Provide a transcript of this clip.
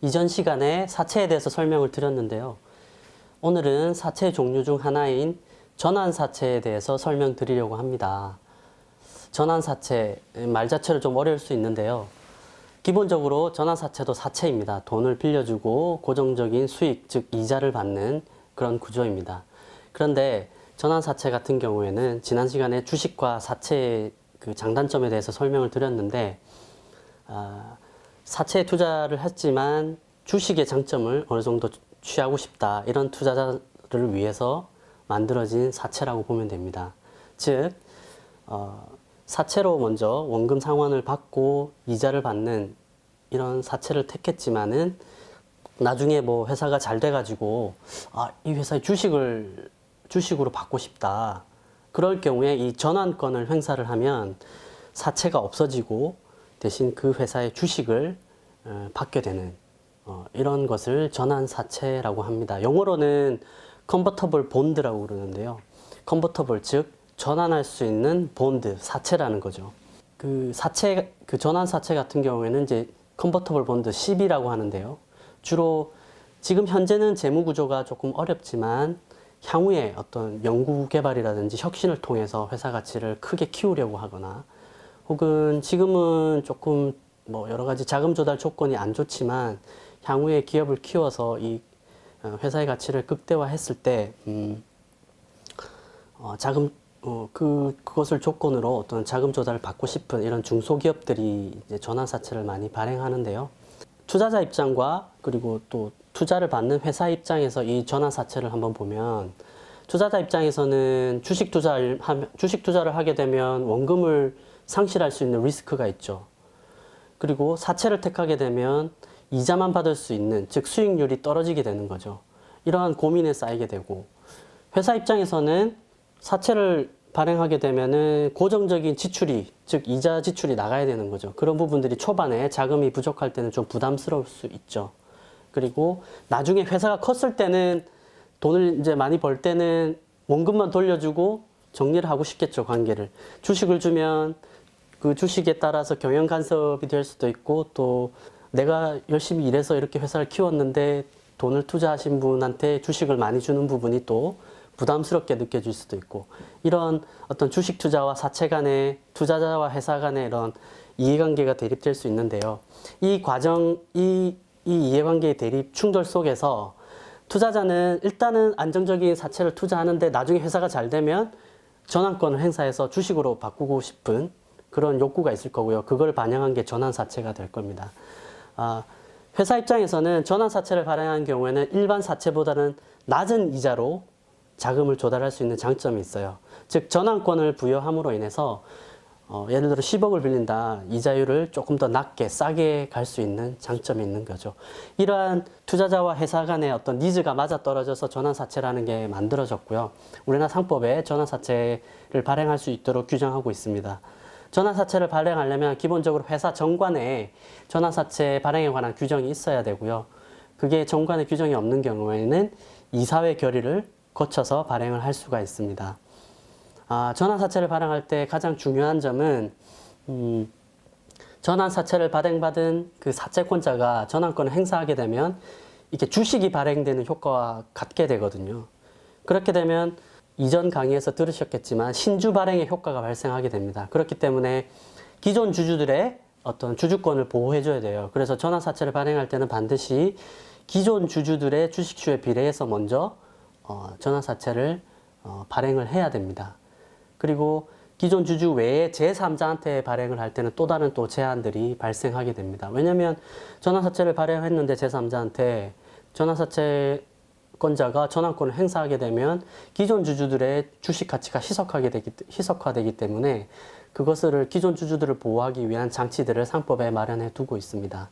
이전 시간에 사채에 대해서 설명을 드렸는데요. 오늘은 사채 종류 중 하나인 전환사채에 대해서 설명드리려고 합니다. 전환사채, 말 자체로 좀 어려울 수 있는데요. 기본적으로 전환사채도 사채입니다. 돈을 빌려주고 고정적인 수익, 즉 이자를 받는 그런 구조입니다. 그런데 전환사채 같은 경우에는 지난 시간에 주식과 사채의 그 장단점에 대해서 설명을 드렸는데, 사채에 투자를 했지만 주식의 장점을 어느 정도 취하고 싶다, 이런 투자자를 위해서 만들어진 사채라고 보면 됩니다. 즉 사채로 먼저 원금 상환을 받고 이자를 받는 이런 사채를 택했지만은 나중에 뭐 회사가 잘 돼가지고 이 회사의 주식으로 받고 싶다, 그럴 경우에 이 전환권을 행사를 하면 사채가 없어지고 대신 그 회사의 주식을 받게 되는 이런 것을 전환사채라고 합니다. 영어로는 컨버터블 본드라고 그러는데요. 컨버터블, 즉 전환할 수 있는 본드, 사채라는 거죠. 그 전환사채 같은 경우에는 이제 컨버터블 본드 CB라고 하는데요. 주로 지금 현재는 재무 구조가 조금 어렵지만 향후에 어떤 연구 개발이라든지 혁신을 통해서 회사 가치를 크게 키우려고 하거나, 혹은 지금은 조금 뭐 여러 가지 자금 조달 조건이 안 좋지만 향후에 기업을 키워서 이 회사의 가치를 극대화했을 때 그것을 조건으로 어떤 자금 조달을 받고 싶은 이런 중소기업들이 이제 전환사채를 많이 발행하는데요. 투자자 입장과 그리고 또 투자를 받는 회사 입장에서 이 전환사채를 한번 보면, 투자자 입장에서는 주식 투자를 하게 되면 원금을 상실할 수 있는 리스크가 있죠. 그리고 사채를 택하게 되면 이자만 받을 수 있는, 즉 수익률이 떨어지게 되는 거죠. 이러한 고민에 쌓이게 되고, 회사 입장에서는 사채를 발행하게 되면은 고정적인 지출이, 즉 이자 지출이 나가야 되는 거죠. 그런 부분들이 초반에 자금이 부족할 때는 좀 부담스러울 수 있죠. 그리고 나중에 회사가 컸을 때는, 돈을 이제 많이 벌 때는 원금만 돌려주고 정리를 하고 싶겠죠, 관계를. 주식을 주면 그 주식에 따라서 경영 간섭이 될 수도 있고, 또 내가 열심히 일해서 이렇게 회사를 키웠는데 돈을 투자하신 분한테 주식을 많이 주는 부분이 또 부담스럽게 느껴질 수도 있고, 이런 어떤 주식 투자와 사채 간의, 투자자와 회사 간의 이런 이해관계가 대립될 수 있는데요. 이 이해관계의 대립 충돌 속에서 투자자는 일단은 안정적인 사채를 투자하는데 나중에 회사가 잘 되면 전환권을 행사해서 주식으로 바꾸고 싶은 그런 욕구가 있을 거고요. 그걸 반영한 게 전환사채가 될 겁니다. 회사 입장에서는 전환사채를 발행한 경우에는 일반 사채보다는 낮은 이자로 자금을 조달할 수 있는 장점이 있어요. 즉 전환권을 부여함으로 인해서 예를 들어 10억을 빌린다, 이자율을 조금 더 낮게, 싸게 갈 수 있는 장점이 있는 거죠. 이러한 투자자와 회사 간의 어떤 니즈가 맞아떨어져서 전환사채라는 게 만들어졌고요. 우리나라 상법에 전환사채를 발행할 수 있도록 규정하고 있습니다. 전환사채를 발행하려면 기본적으로 회사 정관에 전환사채 발행에 관한 규정이 있어야 되고요. 그게 정관에 규정이 없는 경우에는 이사회 결의를 거쳐서 발행을 할 수가 있습니다. 전환사채를 발행할 때 가장 중요한 점은 전환사채를 발행받은 그 사채권자가 전환권을 행사하게 되면 이렇게 주식이 발행되는 효과와 같게 되거든요. 그렇게 되면 이전 강의에서 들으셨겠지만 신주 발행의 효과가 발생하게 됩니다. 그렇기 때문에 기존 주주들의 어떤 주주권을 보호해줘야 돼요. 그래서 전환사채를 발행할 때는 반드시 기존 주주들의 주식수에 비례해서 먼저 전환사채를 발행을 해야 됩니다. 그리고 기존 주주 외에 제3자한테 발행을 할 때는 또 다른 또 제한들이 발생하게 됩니다. 왜냐하면 전환사채를 발행했는데 제3자한테 전환사채권자가 전환권을 행사하게 되면 기존 주주들의 주식 가치가 희석화되기 때문에 그것을 기존 주주들을 보호하기 위한 장치들을 상법에 마련해 두고 있습니다.